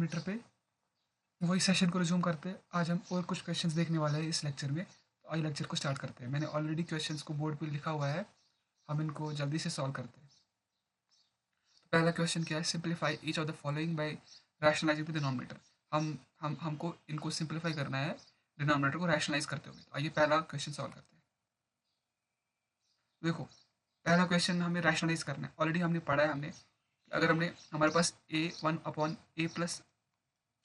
Metre पे वही session को रिज्यूम करते हैं। आज हम और कुछ क्वेश्चंस देखने वाले हैं इस लेक्चर में। तो आइए लेक्चर को स्टार्ट करते हैं। मैंने ऑलरेडी क्वेश्चंस को बोर्ड पे लिखा हुआ है, हम इनको जल्दी से सॉल्व करते हैं। तो पहला क्वेश्चन क्या है, simplify each of the following bye rationalising the denominator. हमको इनको सिंप्लीफाई करना है डिनोमिनेटर को रैशनलाइज करते हुए। तो आइए पहला क्वेश्चन सॉल्व करते हैं। देखो, पहला क्वेश्चन हमें रैशनलाइज करना है। ऑलरेडी हमने पढ़ा है, हमने अगर हमने हमारे पास a1/a plus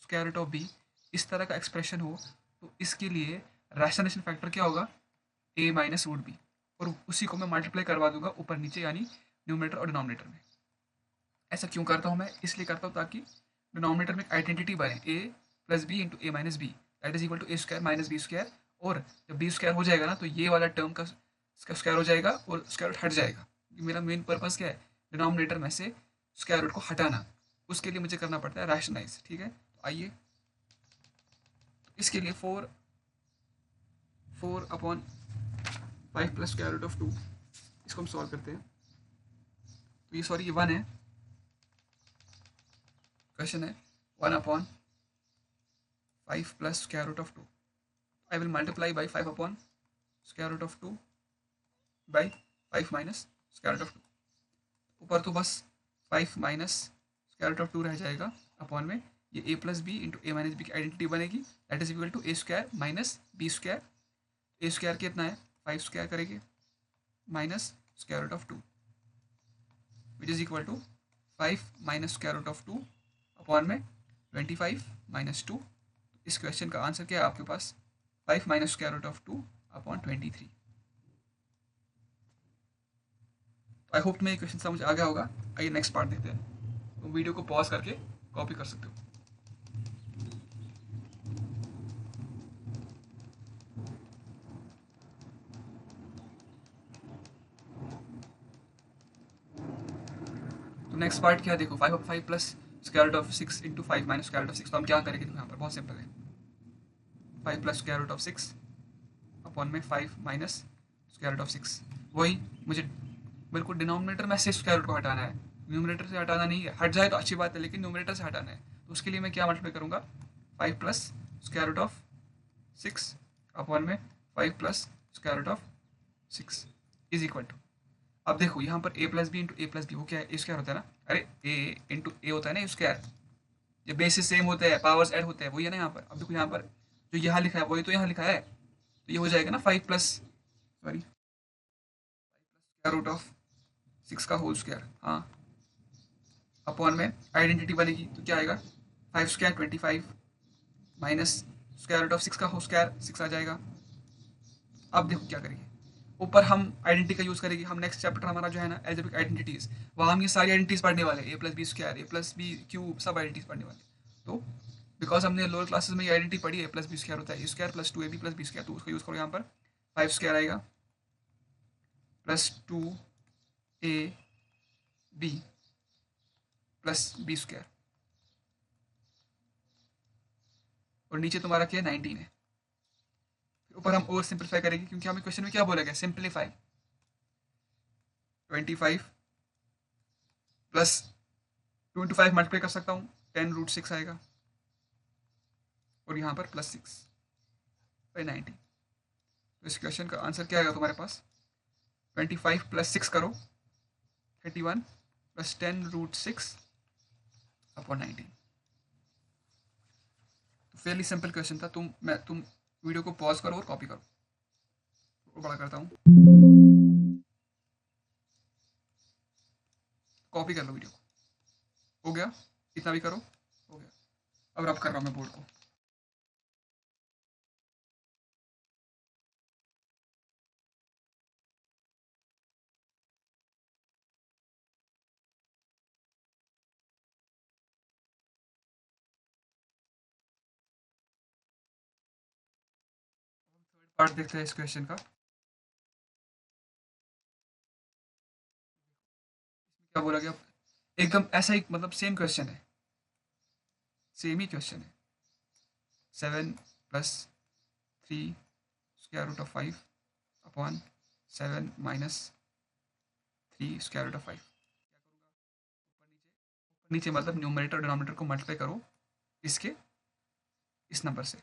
square root of B इस तरह का एक्सप्रेशन हो, तो इसके लिए रैशनलाइजेशन फैक्टर क्या होगा, a माइनस रूट बी, और उसी को मैं मल्टीप्लाई करवा दूंगा ऊपर नीचे, यानी न्यूमरेटर और डिनोमिनेटर में। ऐसा क्यों करता हूँ मैं, इसलिए करता हूँ ताकि डिनोमिनेटर में एक आइडेंटिटी बने, a plus B into A minus B that is equal to A square minus B square. और जब बी स्क्वायर हो जाएगा ना, तो ये वाला टर्म का स्क्वायर हो जाएगा और स्क्वायर रूट हट जाएगा। मेरा मेन पर्पस क्या है, डिनोमिनेटर में से स्क्वायर रूट को हटाना। उसके लिए मुझे करना पड़ता है रैशनलाइज। ठीक है, तो आइए इसके लिए 4/5 प्लस स्क्वायर रूट ऑफ 2, इसको हम सॉल्व करते हैं। तो ये सॉरी ये 1 है, क्वेश्चन है 1/5 plus square root of 2। I will multiply by 5 upon square root of 2 by 5 minus square root of 2। ऊपर तो बस 5 माइनस स्क्वायर रूट ऑफ 2 रह जाएगा, अपॉन में ये a plus B into A minus B की आइडेंटिटी बनेगी, that is equal to A square minus B square. A square कितना है, 5 स्क्वायर करेंगे minus square root of 2 which is equal to 5 minus square root of 2 upon में 25 minus 2। इस question का answer क्या है आपके पास, 5 minus square root of 2 upon 23। I hope तुम्हें ये क्वेश्चन समझ आ गया होगा। आइए नेक्स्ट पार्ट देखते हैं। तुम वीडियो को पॉज करके कॉपी कर सकते हो। तो नेक्स्ट पार्ट क्या है, देखो 5/5 plus square root of 6 into 5 minus square root of 6। तो हम क्या करेंगे, देखो यहाँ पर बहुत सिंपल है, 5 plus square root of 6 upon में 5 माइनस स्क्वायर रूट ऑफ 6। वही मुझे बिल्कुल डिनोमिनेटर में से स्क्वायर रूट को हटाना है, न्यूमरेटर से हटाना नहीं है। हट जाए तो अच्छी बात है, लेकिन न्यूमरेटर से हटाना है। तो उसके लिए मैं क्या मल्टीप्लाई करूँगा, 5 plus square root of 6 upon में 5 plus square root of 6 is equal to, अब देखो यहाँ पर a plus B into A plus B, वो क्या है, ए स्क्वायर होता है ना। अरे a इंटू ए होता है ना, स्क्वायर। ये बेसिस सेम होते हैं, पावर्स ऐड होते हैं, वही है ना यहाँ पर। अब देखो यहाँ पर जो यहाँ लिखा है वही तो यहाँ लिखा है, तो ये हो जाएगा ना 5 plus sorry square root of 6 का होल स्क्वायर। हाँ, अपॉन में आइडेंटिटी बनेगी तो क्या आएगा, 5 square 25 minus square root of 6 का होल स्क्वायर 6 आ जाएगा। अब देखो क्या करेंगे, ऊपर हम आइडेंटिटी का यूज करेंगे। हम नेक्स्ट चैप्टर हमारा जो है ना एल्जेब्रिक आइडेंटिटीज, वहाँ हम ये सारी आइडेंटिटीज पढ़ने वाले हैं, ए प्लस बी स्क्वायर, ए प्लस बी क्यूब, सब आइडेंटिटीज पढ़ने वाले। तो बिकॉज हमने लोअर क्लासेस में ये आइडेंटिटी पढ़ी है, प्लस बी स्क्वायर होता है A square plus 2ab plus B square, तो उसका यूज करो यहाँ पर। 5 स्क्वायर आएगा plus 2ab plus B square, और नीचे तुम्हारा क्या है 19 है। ऊपर हम और सिंप्लीफाई करेंगे, क्योंकि हमें क्वेश्चन में क्या बोला गया, सिंप्लीफाई 25 प्लस 2 इंटू 5 मल्टीप्लाई कर सकता हूँ, 10 रूट 6 आएगा, और यहाँ पर प्लस 6 बाई 90। तो इस क्वेश्चन का आंसर क्या आएगा तुम्हारे पास, 25 प्लस 6 करो 31 प्लस 10 रूट 6 अपॉन 19। तो फेयरली सिंपल क्वेश्चन था। तुम वीडियो को पॉज करो और कॉपी करो। तो बड़ा करता हूँ, कॉपी कर लो वीडियो को। हो गया, इतना भी करो, हो गया। अब रब कर रहा हूँ मैं बोर्ड को। पार्ट देखते हैं इस क्वेश्चन का। क्या बोला गया, एकदम ऐसा ही, मतलब सेम क्वेश्चन है, सेम ही क्वेश्चन है। 7 plus 3 square root of 5 upon 7 minus 3 square root of 5। ऊपर नीचे मतलब न्यूमरेटर और डिनोमिनेटर को मल्टीप्लाई करो, इसके इस नंबर से।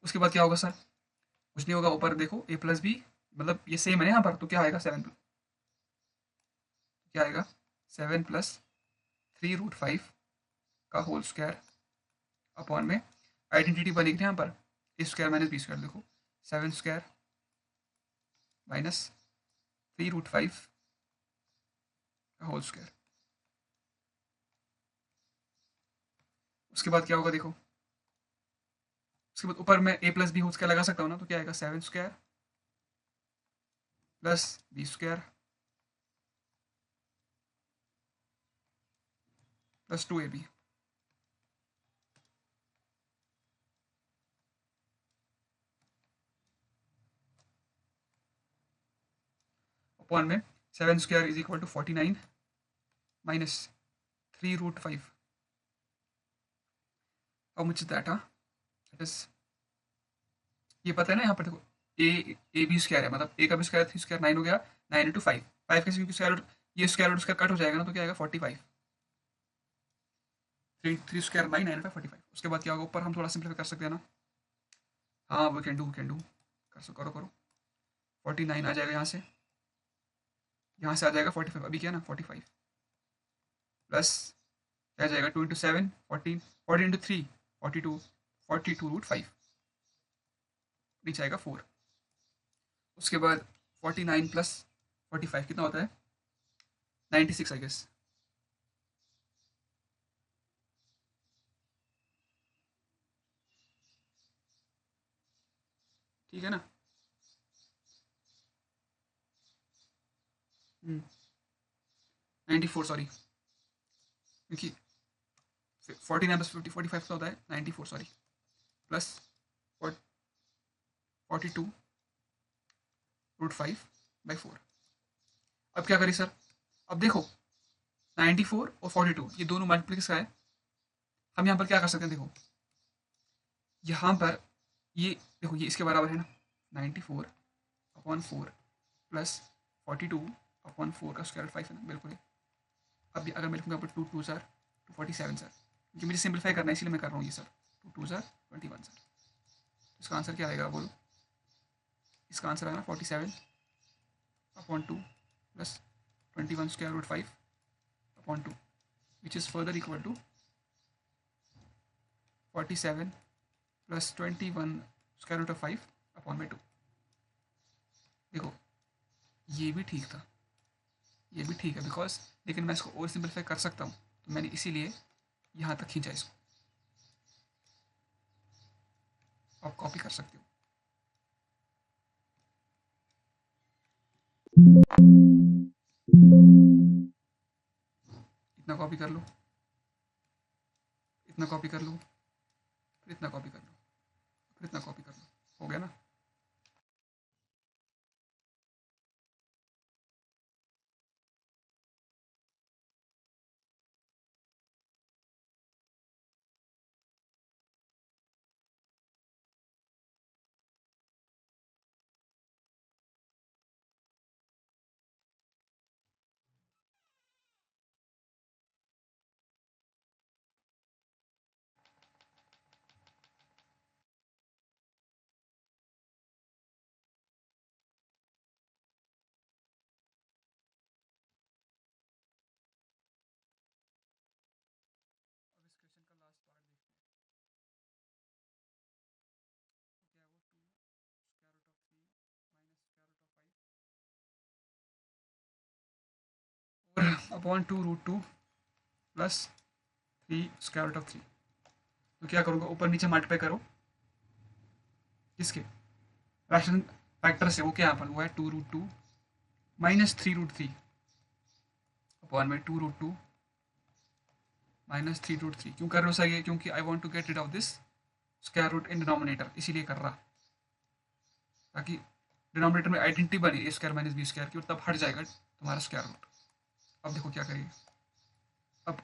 उसके बाद क्या होगा सर? कुछ नहीं होगा, ऊपर देखो a प्लस बी, मतलब ये सेम है यहाँ पर, तो क्या आएगा 7, क्या आएगा 7 प्लस 3√5 का होल स्क्वायर अपॉन में आइडेंटिटी बनेगी ना यहाँ पर, ए स्क्वायर माइनस बी स्क्वायर। देखो 7 स्क्वायर माइनस 3√5 का होल स्क्वायर। उसके बाद क्या होगा देखो, उसके बाद ऊपर मैं A plus B whole square लगा सकता हूँ ना, तो क्या आएगा 7 square plus B square plus 2ab upon में 7 square is equal to 49 minus 3√5 how much that, हाँ दैट इज, ये पता है ना यहाँ पर देखो ए बी स्क्वायर है, मतलब ए का भी स्क्वायर 3 स्क्वायर 9 हो गया, 9 इंटू 5, 5 कैसे, क्योंकि स्क्वायर रूट, ये स्क्वायर रूट उसका कट हो जाएगा ना, तो क्या आएगा 45, 3 स्क्वायर बाई 9 45। उसके बाद क्या होगा, ऊपर हम थोड़ा सिंप्लीफाई कर सकते हैं ना, हाँ वी कैन डू करो करो। 49 आ जाएगा यहाँ से आ जाएगा 45, अभी क्या ना 45 प्लस क्या आ जाएगा 2 इंटू 7 14, 14 इंटू 3 42, 42√5 नीचे आएगा 4। उसके बाद 49 प्लस 45 कितना होता है 96 आई गेस। ठीक है ना। 94 सॉरी, क्योंकि 49 प्लस 50 45 का होता है 94 सॉरी, प्लस 42√5/4। अब क्या करें सर, अब देखो 94 और 42 ये दोनों मल्टीप्लिकेशन का है, हम यहाँ पर क्या कर सकते हैं, देखो यहाँ पर ये देखो ये इसके बराबर है ना 94/4 प्लस 42/4 का स्क्वायर 5 है ना, बिल्कुल है। अब अगर मैं लिखूँगा पर 2 सर 247 सर, क्योंकि मुझे सिंप्लीफाई करना है इसलिए मैं कर रहा हूँ ये सर, 2 सर 21 सर। इसका आंसर क्या आएगा बोलो, इसका आंसर आएगा 47/2 plus 21 square root 5/2 which is further equal to 47 plus 21 square root of 5/2। देखो ये भी ठीक था, ये भी ठीक है बिकॉज, लेकिन मैं इसको और सिंप्लीफाई कर सकता हूँ, तो मैंने इसीलिए यहाँ तक खींचा इसको, आप कॉपी कर सकते हो। इतना कॉपी कर लो, इतना कॉपी कर लो, फिर इतना कॉपी कर लो, फिर इतना कॉपी कर लो, हो गया ना। अब इस क्वेश्चन का लास्ट पार्ट देखते हैं, तो क्या है वो 2 square root of 3 minus square root of 5 और upon 2√2 plus 3 square root of 3। तो क्या करूँगा, ऊपर नीचे मल्टीप्लाई करो किसके रैशनल फैक्टर से, वो क्या यहाँ पर वो है 2√2 माइनस 3√3 अपॉन में 2√2 माइनस 3√3। क्यों कर रहे हो सर ये, क्योंकि I want to get rid of this square root in denominator, इसीलिए कर रहा, ताकि डिनोमिनेटर में आइडेंटिटी बने A square minus B square की, और तब हट जाएगा तुम्हारा स्क्वायर रूट। अब देखो क्या करिए, अब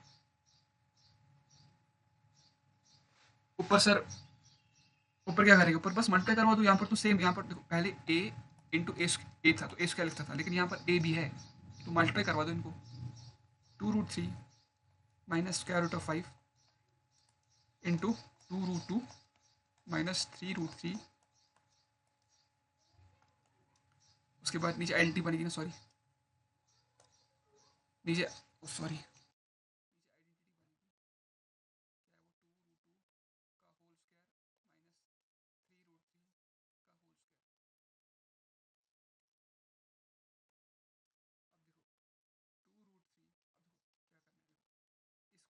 ऊपर सर, ऊपर क्या करेंगे, ऊपर बस मल्टीप्लाई करवा दो, यहाँ पर तो सेम, यहाँ पर देखो पहले ए इंटू ए था तो ए स्क्वायर लिखता था, लेकिन यहाँ पर ए भी है तो मल्टीप्लाई करवा दो इनको। 2√3 minus square root of 5 into 2√2 minus 3√3, उसके बाद नीचे आइडेंटिटी बनेगी ना, सॉरी नीचे, सॉरी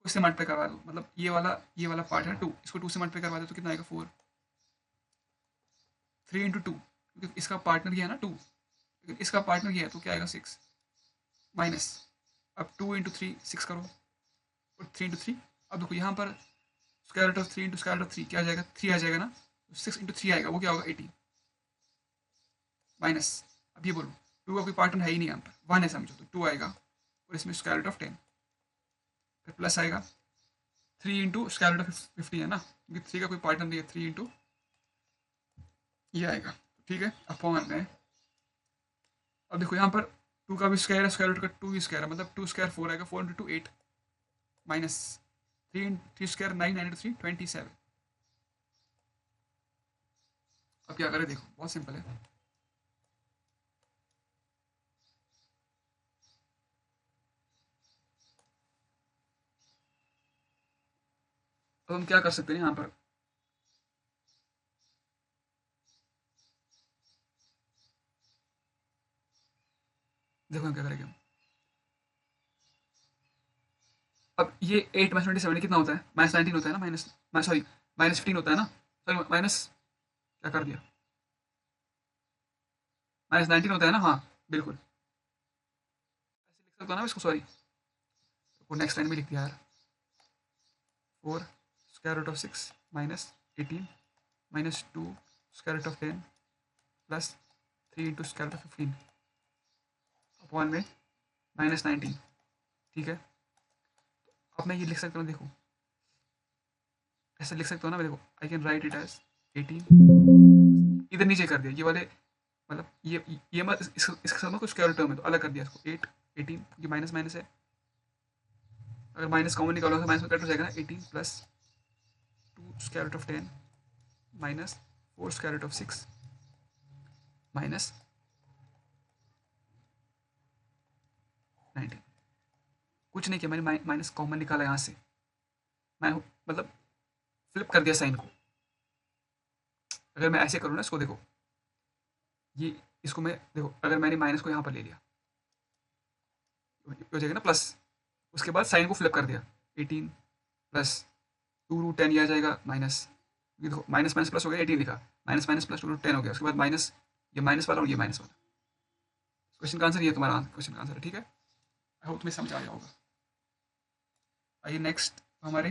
इससे मल्टीप्लाई करवा दो, मतलब ये वाला पार्ट है 2, इसको 2 से मल्टीप्लाई करवा दो तो कितना आएगा 4। 3 इंटू 2, क्योंकि इसका पार्टनर ये है ना 2, लेकिन इसका पार्टनर ये है तो क्या आएगा 6 माइनस, अब 2 इंटू 3 6 करो और 3 इंटू 3, अब देखो यहाँ पर square root of 3 into square root of 3 क्या आ जाएगा, 3 आ जाएगा ना, 6 इंटू 3 आएगा, वो क्या होगा 18 माइनस, अब ये बोलो 2 का कोई पार्टनर है ही नहीं यहाँ पर, 1 है समझो तो 2 आएगा और इसमें स्क्वायर रूट ऑफ 10, फिर प्लस आएगा 3 इंटू स्क्वायर रूट ऑफ 15 है ना, क्योंकि 3 का कोई पार्टनर नहीं है, 3 इंटू ये आएगा, ठीक है, अपॉन में। अब देखो यहाँ पर 2 का भी स्क्वायर है, स्क्वायर रूट का 2 ही स्क्वायर है, मतलब 2 स्क्वायर 4 आएगा, 4 इंटू 2 8 माइनस 3 स्क्वायर 9 9 इंटू 3 27। अब क्या करें देखो, बहुत सिंपल है, अब हम क्या कर सकते हैं यहाँ पर, देखो हम क्या करेंगे, अब ये 8 माइनस 27 कितना होता है, माइनस 19 होता है ना, माइनस सॉरी माइनस 15 होता है ना, सॉरी माइनस क्या कर दिया, माइनस 19 होता है ना, हाँ बिल्कुल ऐसे लिख सकता हूँ ना इसको, सॉरी वो नेक्स्ट लाइन में लिख दिया यार, 4 square root of 6 minus 18 minus 2 square root of 10 plus 3 into square root of 15 upon में माइनस 19, ठीक है। अब मैं ये लिख सकता हूँ, देखो ऐसे लिख सकता हूँ ना, देखो I can write it as 18, इधर नीचे कर दिया ये वाले, मतलब ये मत इसके साथ में कुछ स्क्वायर टर्म है तो अलग कर दिया इसको, 8 18 क्योंकि माइनस माइनस है, अगर माइनस कॉमन निकालो तो माइनस में कट हो जाएगा ना, 18 plus 2 square root of 10 minus 4 square root of 6 minus 19, कुछ नहीं किया मैंने, माइनस कॉमन निकाला यहाँ से, मैं मतलब फ्लिप कर दिया साइन को, अगर मैं ऐसे करूँ ना इसको, देखो ये इसको मैं, देखो अगर मैंने माइनस को यहाँ पर ले लिया हो जाएगा ना प्लस, उसके बाद साइन को फ्लिप कर दिया, 18 प्लस 2√10 ये आ जाएगा माइनस, ये देखो माइनस माइनस प्लस हो गया, 18 लिखा, माइनस माइनस प्लस 2√10 हो गया, उसके बाद माइनस ये माइनस वाला और ये माइनस वाला, क्वेश्चन का आंसर ये तुम्हारा क्वेश्चन का आंसर है, ठीक है, आई होप तुम्हें समझ आ गया होगा। आइए नेक्स्ट हमारे,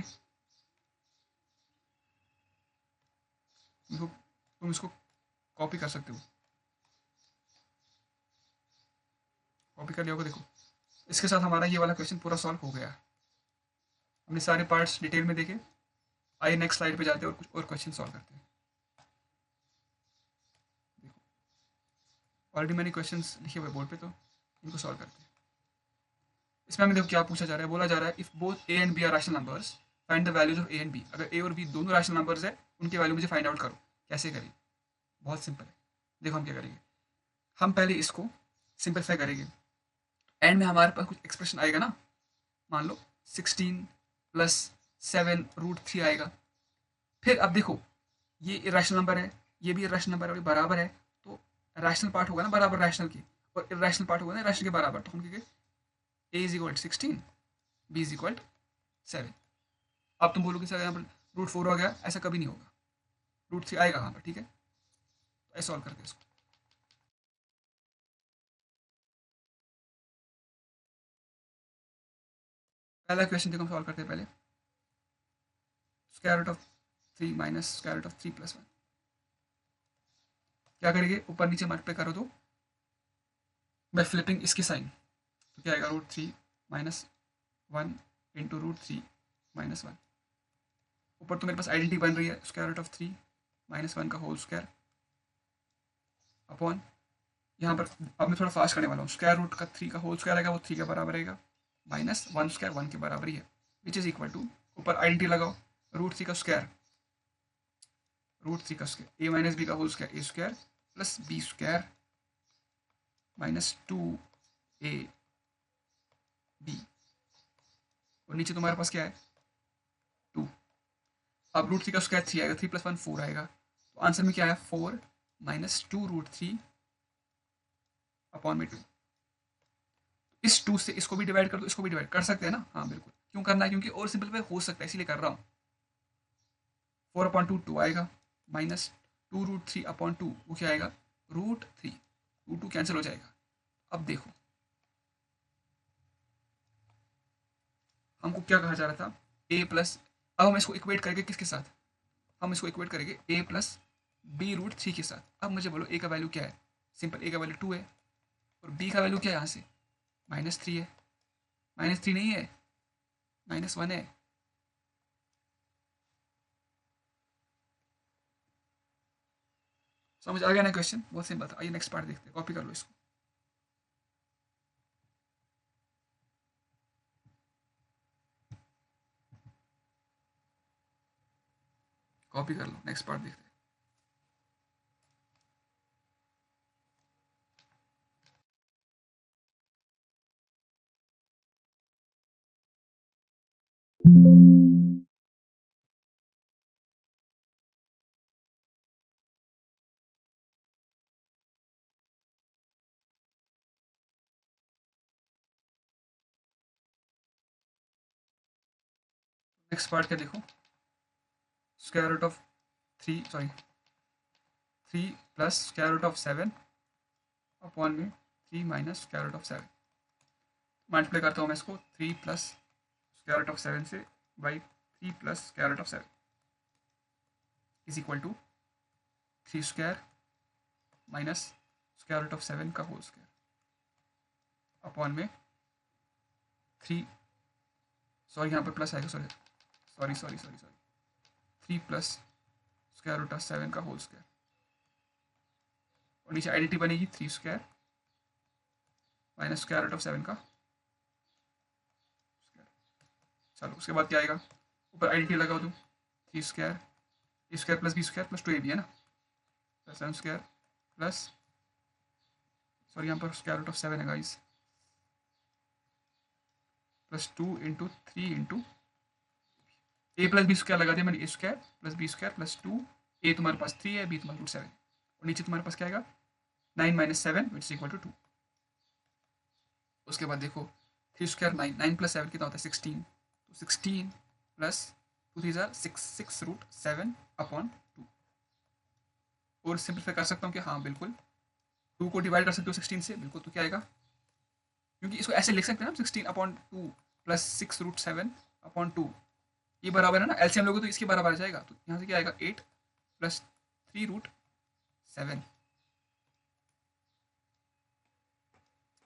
तुम इसको कॉपी कर सकते हो, कॉपी कर लिया होगा, देखो इसके साथ हमारा ये वाला क्वेश्चन पूरा सॉल्व हो गया, हमने सारे पार्ट्स डिटेल में देखे। आइए नेक्स्ट स्लाइड पे जाते हैं और कुछ और क्वेश्चन सॉल्व करते हैं। देखो ऑलरेडी मैंने क्वेश्चंस लिखे हुए बोर्ड पे, तो इनको सॉल्व करते हैं। इसमें हमें देखो क्या पूछा जा रहा है, बोला जा रहा है if both A and B are rational numbers find the values of A and B, अगर ए और बी दोनों रैशनल नंबर्स है उनके वैल्यू मुझे फाइंड आउट करो, कैसे करें, बहुत सिंपल है, देखो हम क्या करेंगे, हम पहले इसको सिंपलीफाई करेंगे, एंड में हमारे पास कुछ एक्सप्रेशन आएगा ना, मान लो 16 प्लस 7√3 आएगा, फिर अब देखो ये इरेशनल नंबर है, ये भी इरेशनल नंबर है और ये बराबर है, तो रैशनल पार्ट होगा ना बराबर रैशनल की, और इरेशनल पार्ट होगा ना रैशनल के बराबर, तो हम कहेंगे A is equal 16 B is equal 7। अब तुम बोलोगे सर यहाँ पर √4 हो गया, ऐसा कभी नहीं होगा, √3 आएगा यहाँ पर, ठीक है, तो ऐसे सॉल्व करते हैं इसको। पहला क्वेश्चन देखो हम सॉल्व करते हैं, पहले square root of 3 minus square root of 3 plus 1, क्या करेंगे ऊपर नीचे मल्टीप्लाई करो तो बाय फ्लिपिंग इसकी साइन, तो क्या आएगा √3 माइनस 1 इंटू √3 माइनस 1, ऊपर तो मेरे पास आइडेंटिटी बन रही है स्क्वायर रूट ऑफ 3 माइनस 1 का होल स्क्वायर अपॉन यहाँ पर अब मैं थोड़ा फास्ट करने वाला हूँ। स्क्वायर रूट का 3 का होल स्क्वायर आएगा, वो 3 के बराबर रहेगा, माइनस 1 स्क्वायर 1 के बराबर ही है, विच इज इक्वल टू, ऊपर आइडेंटिटी लगाओ, रूट 3 का स्क्वायर, रूट 3 का स्क्वायर ए माइनस बी का whole square, A square plus B square minus 2 A B, और नीचे तुम्हारे पास क्या है 2। अब रूट 3 का स्क्वायर 3 आएगा, 3 प्लस 1 4 आएगा, तो आंसर में क्या है 4 माइनस 2 रूट 3 अपॉन में 2। इस 2 से इसको भी डिवाइड कर दो, इसको भी डिवाइड कर सकते हैं ना, हाँ बिल्कुल, क्यों करना है, क्योंकि और सिंपल पे हो सकता है इसीलिए कर रहा हूँ। 4 अपॉन 2 2 आएगा, माइनस 2 रूट 3 अपॉन 2 वो क्या आएगा रूट 3, 2 2 कैंसिल हो जाएगा। अब देखो हमको क्या कहा जा रहा था a प्लस, अब हम इसको इक्वेट करेंगे किसके साथ, हम इसको इक्वेट करेंगे a प्लस बी रूट 3 के साथ। अब मुझे बोलो a का वैल्यू क्या है, सिंपल a का वैल्यू 2 है, और b का वैल्यू क्या है यहाँ से -3 है, -3 नहीं है, -1 है। समझ आ गया ना क्वेश्चन, बहुत सिंपल था। आइए नेक्स्ट पार्ट देखते हैं, कॉपी कर लो इसको। कॉपी कर लो, नेक्स्ट पार्ट देखते हैं। नेक्स्ट पार्ट क्या देखो, square root of 3 sorry 3 plus square root of 7 upon में 3 minus square root of 7। Multiply करता हूँ मैं इसको, 3 प्लस स्क्वायर रूट ऑफ 7 से by 3 plus square root of 7 is equal to 3 square minus square root of 7 का whole square upon में 3, sorry यहाँ पर प्लस आएगा, sorry sorry sorry sorry sorry 3 plus square root of 7 का whole square, और नीचे identity बनेगी 3 square minus square root of 7 का स्क्वायर। चलो उसके बाद क्या आएगा, ऊपर आइडेंटिटी लगाओ तुम, 3 square A square plus B square plus 2ab है ना, plus M square plus, sorry यहाँ पर स्क्वायर रूट ऑफ 7 है guys, plus 2 into 3 into A plus B square लगा दिया मैंने, A square plus B square plus 2, ए तुम्हारे पास 3 है, बी तुम्हारे रूट 7, और नीचे तुम्हारे पास क्या आएगा 9 minus 7 which is equal to 2। उसके बाद देखो 3 स्क्वायर 9, 9 प्लस 7 कितना होता है 16, तो 16 प्लस 2 3 जार 6, 6 रूट 7 अपॉन 2, और सिंपलीफाई कर सकता हूँ कि हाँ बिल्कुल 2 को डिवाइड कर सकते हो 16 से, बिल्कुल, तो क्या आएगा, क्योंकि इसको ऐसे लिख सकते हैं ना 16 अपॉन 2 प्लस 6 रूट 7 अपॉन 2, ये बराबर है ना, एलसीएम लोगे तो इसके बराबर आ जाएगा, तो यहाँ से क्या आएगा 8 प्लस 3 रूट 7,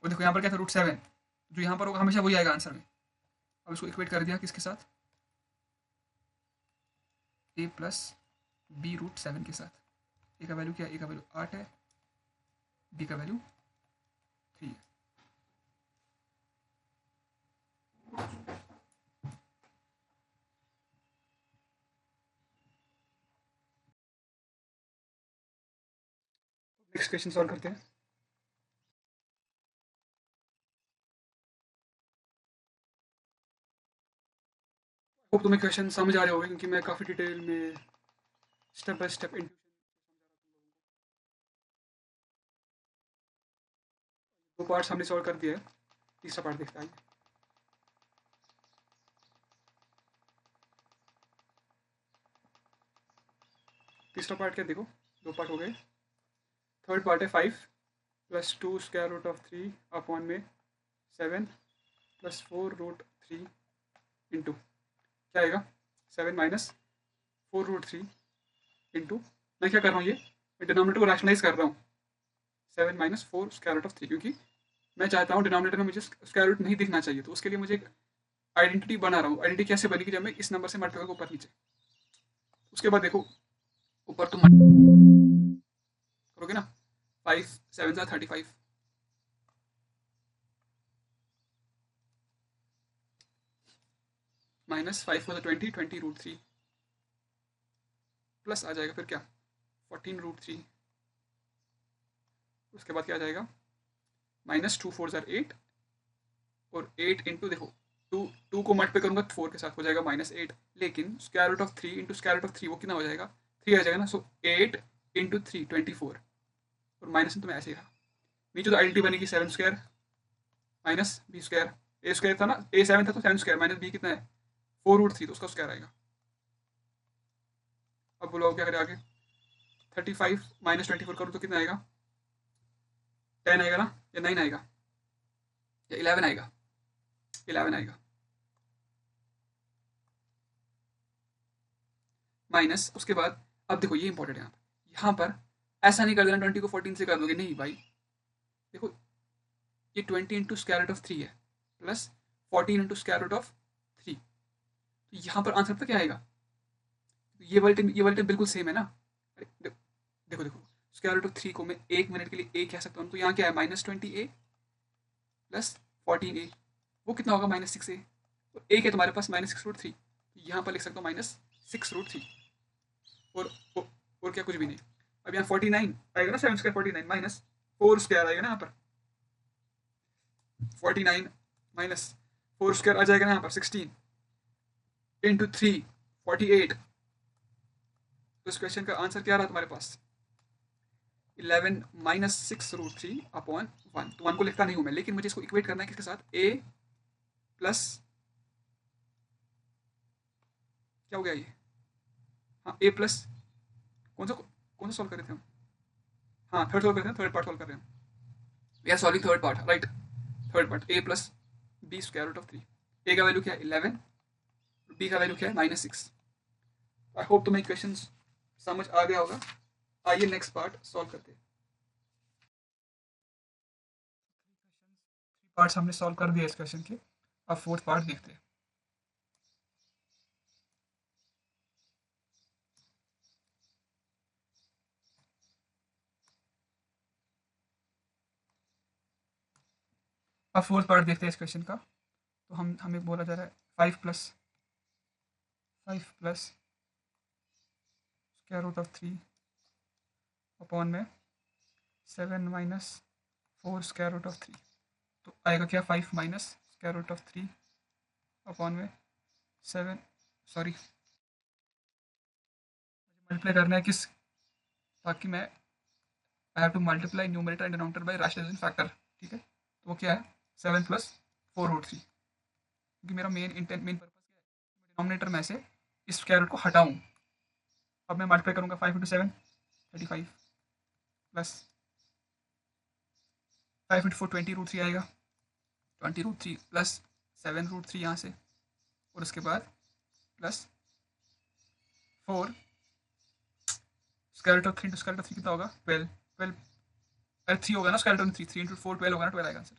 और देखो यहाँ पर क्या था रूट 7, जो यहाँ पर होगा हमेशा वही आएगा आंसर में। अब इसको इक्वेट कर दिया किसके साथ, ए प्लस बी रूट 7 के साथ। ए का वैल्यू क्या है, ए का वैल्यू 8 है, बी का वैल्यू 3 है। नेक्स्ट क्वेश्चन सॉल्व करते हैं। होप तुम्हें क्वेश्चन समझ आ रहे होंगे, क्योंकि मैं काफ़ी डिटेल में स्टेप बाय स्टेप इंट्यूशन दो पार्ट्स हमने सॉल्व कर दिया है, तीसरा पार्ट देखते हैं। तीसरा पार्ट क्या देखो, दो पार्ट हो गए। थर्ड पार्ट है 5 plus 2 square root of 3 upon में 7 प्लस 4 रूट 3 इंटू क्या आएगा 7 माइनस 4 रूट 3 इंटू, मैं क्या कर रहा हूँ, ये मैं डिनोमिनेटर को रैशनलाइज कर रहा हूँ, 7 माइनस 4 स्क्वायर रूट ऑफ 3, क्योंकि मैं चाहता हूँ डिनोमिनेटर में मुझे स्क्वायर रूट नहीं दिखना चाहिए, तो उसके लिए मुझे एक आइडेंटिटी बना रहा हूँ। आइडेंटिटी कैसे बनेगी, जब मैं इस नंबर से मल्टीप्लाई करूँ ऊपर नीचे। उसके बाद देखो ऊपर तुम करोगे ना, 5 7 सा 35 minus 5 for the 20 root 3 plus आ जाएगा फिर क्या 14 रूट 3, उसके बाद क्या आ जाएगा माइनस 2 4 ज़ार 8 और 8 इंटू देखो 2 को मल्टीप्लाई करूंगा 4 के साथ हो जाएगा -8, लेकिन square root of 3 into square root of 3 वो कितना हो जाएगा 3 आ जाएगा ना, सो 8 इंटू 3 24 और माइनस तो मैं ऐसे ही रहा। नीचे तो आइडेंटिटी बनेगी 7 square minus B square, A square था ना, ए 7 था तो 7 स्क्वायर माइनस बी कितना है 4 रूट 3 तो उसका स्क्वायर आएगा। अब बोलो क्या करें आगे, 35 माइनस 24 करूँ तो कितना आएगा 10 आएगा ना, या 9 आएगा या 11 आएगा, 11 आएगा माइनस। उसके बाद अब देखो ये इंपॉर्टेंट है, यहाँ पर ऐसा नहीं कर देना 20 को 14 से कर दोगे, नहीं भाई देखो ये 20 इंटू स्क्वायर रूट ऑफ 3 है plus 14 into square root of 3, तो यहाँ पर आंसर पता क्या आएगा, ये वाली टर्म बिल्कुल सेम है ना। अरे देखो देखो स्क्वायर रूट ऑफ 3 को मैं 1 मिनट के लिए ए कह सकता हूँ, तो यहाँ क्या है -20a प्लस 14a, वो कितना होगा -6a, तो एक है तुम्हारे पास -6 रूट 3, यहाँ पर लिख सकता हूँ -6 रूट 3 और क्या कुछ भी नहीं। अब यहाँ 49 आएगा ना, 7 स्क्वायर 49 माइनस 4 स्क्वायर आएगा ना यहाँ पर 49 माइनस 4 स्क्वायर आ जाएगा ना यहाँ पर 16 इंटू 3 48, तो इस क्वेश्चन का आंसर क्या रहा तुम्हारे पास 11 माइनस 6 रूट 3 अपॉन 1, तो 1 को लिखता नहीं हूँ मैं, लेकिन मुझे इसको इक्वेट करना है किसके साथ, a प्लस क्या हो गया ये, हाँ a प्लस कौन सा सॉल्व कर रहे थे हम, हाँ थर्ड सॉल्व कर रहे हैं, थर्ड पार्ट सॉल्व कर रहे हैं, we are solving third part right, third part a plus B square root of 3, a का वैल्यू क्या है 11, b का वैल्यू क्या है -6। आई होप तुम्हें क्वेश्चन समझ आ गया होगा। आइए नेक्स्ट पार्ट सॉल्व करते हैं। पार्ट्स हमने सॉल्व कर दिया इस क्वेश्चन के, अब फोर्थ पार्ट देखते हैं। अब फोर्थ पार्ट देखते हैं इस क्वेश्चन का, तो हमें बोला जा रहा है 5 plus square root of 3 upon में 7 माइनस 4 स्क्वायर रूट ऑफ 3, तो आएगा क्या 5 minus square root of 3 upon में 7, सॉरी मल्टीप्लाई करना है किस, ताकि मैं I have to multiply numerator and denominator by rationalisation factor, ठीक है, तो वो क्या है 7 प्लस 4 रूट 3, क्योंकि मेरा मेन पर्पस क्या है डिनोमिनेटर में से इस स्क्वायर रूट को हटाऊँ। अब मैं मल्टीप्लाई करूँगा 5 इंटू 7 35 प्लस 5 इंटू 4 20 रूट 3 आएगा, 20 रूट 3 प्लस 7 रूट 3 यहाँ से, और उसके बाद plus 4 square root of 3 into square root of 3 कितना होगा 12 12, अरे 3 होगा ना स्क्वायर रूट ऑफ 3 3 इंटू 4 12 होगा ना, 12 आएगा आंसर।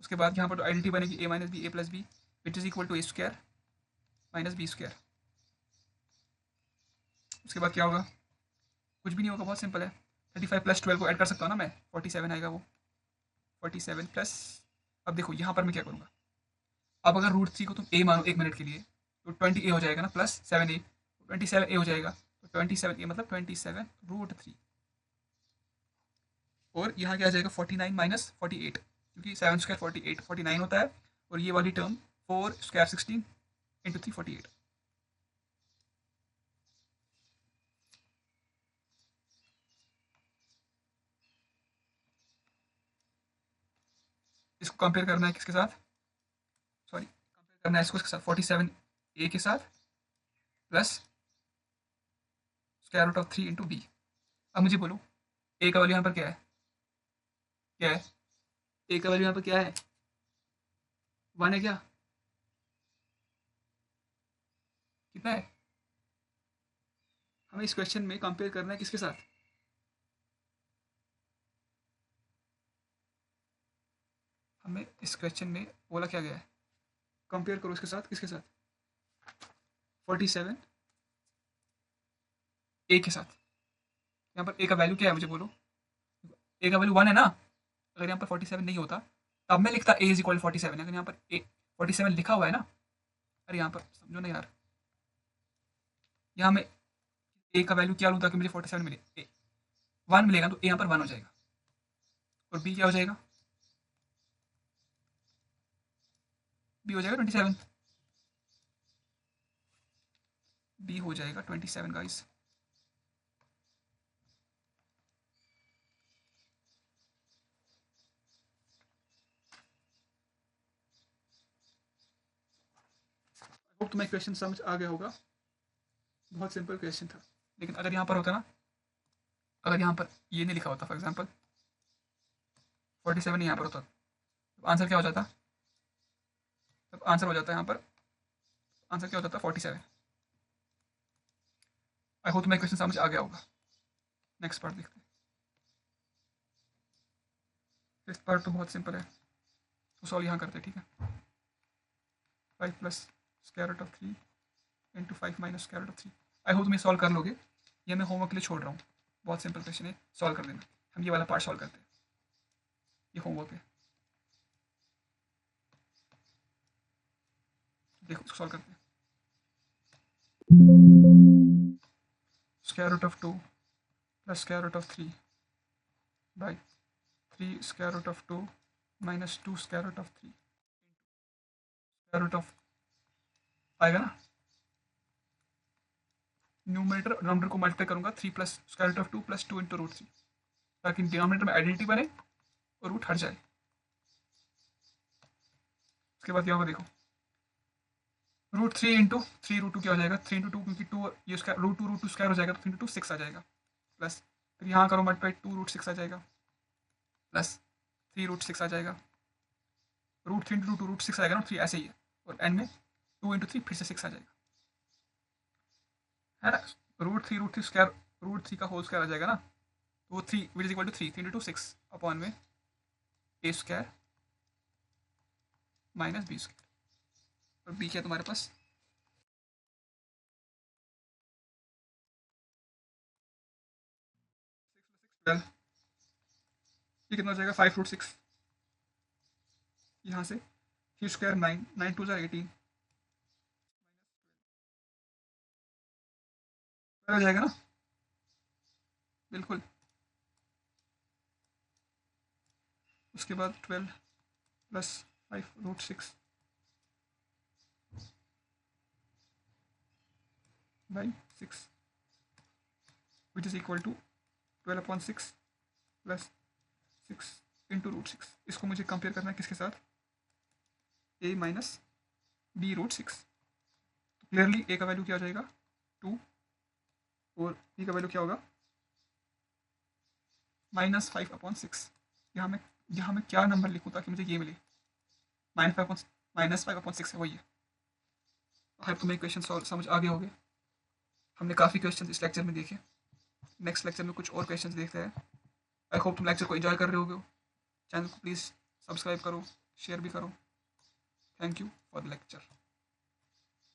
उसके बाद यहाँ पर आइडेंटिटी बनेगी a minus B A plus B which is equal to A square minus B square. उसके बाद क्या होगा, कुछ भी नहीं होगा, बहुत सिंपल है, 35 प्लस 12 को ऐड कर सकता हूँ ना मैं, 47 आएगा वो, 47 प्लस, अब देखो यहाँ पर मैं क्या करूँगा, अब अगर रूट 3 को तुम a मानो 1 मिनट के लिए तो 20a हो जाएगा ना, प्लस 7a 27a हो जाएगा, तो 27a मतलब 27 रूट 3, और यहाँ क्या आ जाएगा 49 माइनस 48, क्योंकि 7 स्क्वायर 48 49 होता है, और ये वाली टर्म 4 स्क्वायर 16 इंटू 3 48। इसको कंपेयर करना है किसके साथ, सॉरी कंपेयर करना है इसको इसके साथ 47a के साथ plus square root of 3 into B. अब मुझे बोलो a का वैल्यू यहाँ पर क्या है, क्या है a का वैल्यू यहाँ पर क्या है 1 है क्या, कितना है, हमें इस क्वेश्चन में कंपेयर करना है किसके साथ, हमें इस क्वेश्चन में बोला क्या गया है, कंपेयर करो इसके साथ किसके साथ 47 ए के साथ। यहाँ पर ए का वैल्यू क्या है मुझे बोलो, ए का वैल्यू 1 है ना, अगर यहाँ पर 47 नहीं होता तब मैं लिखता ए इज इक्वल 47, अगर यहाँ पर ए 47 लिखा हुआ है ना, अरे यहाँ पर समझो ना यार, यहाँ मैं ए का वैल्यू क्या लूँ ताकि मुझे 47 मिले, ए 1 मिलेगा तो ए यहाँ पर 1 हो जाएगा, और बी क्या हो जाएगा, बी हो जाएगा 27, बी हो जाएगा 27 गाइस। होप तुम्हें क्वेश्चन समझ आ गया होगा, बहुत सिंपल क्वेश्चन था। लेकिन अगर यहाँ पर होता ना, अगर यहाँ पर ये नहीं लिखा होता फॉर एग्जांपल 47 यहाँ पर होता तो आंसर क्या हो जाता, तब आंसर हो जाता है यहाँ पर, आंसर क्या हो जाता 47। आई होप तुम्हें क्वेश्चन समझ आ गया होगा। नेक्स्ट पार्ट देखते हैं। फिफ्थ पार्ट तो बहुत सिंपल है, तो सॉल्व यहाँ करते हैं, ठीक है। 5 plus square root of 3 into 5 minus square root of 3। I hope तुम ये सॉल्व कर लोगे, ये मैं होमवर्क के लिए छोड़ रहा हूँ, बहुत सिंपल क्वेश्चन है, सॉल्व कर देना। हम ये वाला पार्ट सॉल्व करते हैं, ये होमवर्क है, देखो इसको सॉल्व करते हैं। Square root of 2 plus square root of 3 by 3 square root of 2 minus 2 square root of 3 square root of आएगा ना, न्यूमरेटर डिनोमिनेटर को मल्टीप्लाई करूंगा 3 plus square root of 2 plus 2 into root 3, ताकि डिनोमिनेटर में आइडेंटिटी बने और रूट हट जाए। उसके बाद क्या होगा देखो, रूट 3 इंटू 3 रूट 2 क्या हो जाएगा, 3 इंटू 2, क्योंकि 2 ये स्क्वायर रूट 2 स्क्वायर हो जाएगा, तो 3 इंटू 2 6 आ जाएगा, प्लस फिर यहाँ करो मल्टीप्लाई 2 रूट 6 आ जाएगा, प्लस 3 रूट 6 आ जाएगा, रूट 3 इंटू 2 रूट 6 आएगा ना, 3 ऐसे ही है, और एंड में 2 इंटू 3 फिर से 6 आ जाएगा, है ना। रूट 3 स्क्वायर रूट 3 का होल स्क्वायर आ जाएगा ना, तो वो 3 which is equal to 3 into 6 upon में A square minus B square, और बी क्या है तुम्हारे पास, ये कितना हो जाएगा 5 रूट 6, यहाँ से थ्री स्क्वायर 9, 9 टू 18 हो जाएगा ना, बिल्कुल। उसके बाद 12 plus 5 root 6 by 6 which is equal to 12 upon 6 plus 6 into root 6। इसको मुझे कंपेयर करना है किसके साथ, ए माइनस बी रूट 6। तो क्लियरली ए का वैल्यू क्या हो जाएगा 2, और बी का वैल्यू क्या होगा माइनस 5 अपॉन 6। यहाँ मैं क्या नंबर लिखूँ ताकि मुझे ये मिले, माइनस 5 अपॉन 6 है, वही है। आई होप तुम्हें क्वेश्चन सॉल्व समझ आ गए होंगे। हमने काफ़ी क्वेश्चन इस लेक्चर में देखे, नेक्स्ट लेक्चर में कुछ और क्वेश्चन देखते हैं। आई होप तुम लेक्चर को एंजॉय कर रहे होगे। चैनल को प्लीज़ सब्सक्राइब करो, शेयर भी करो। Thank you for the lecture.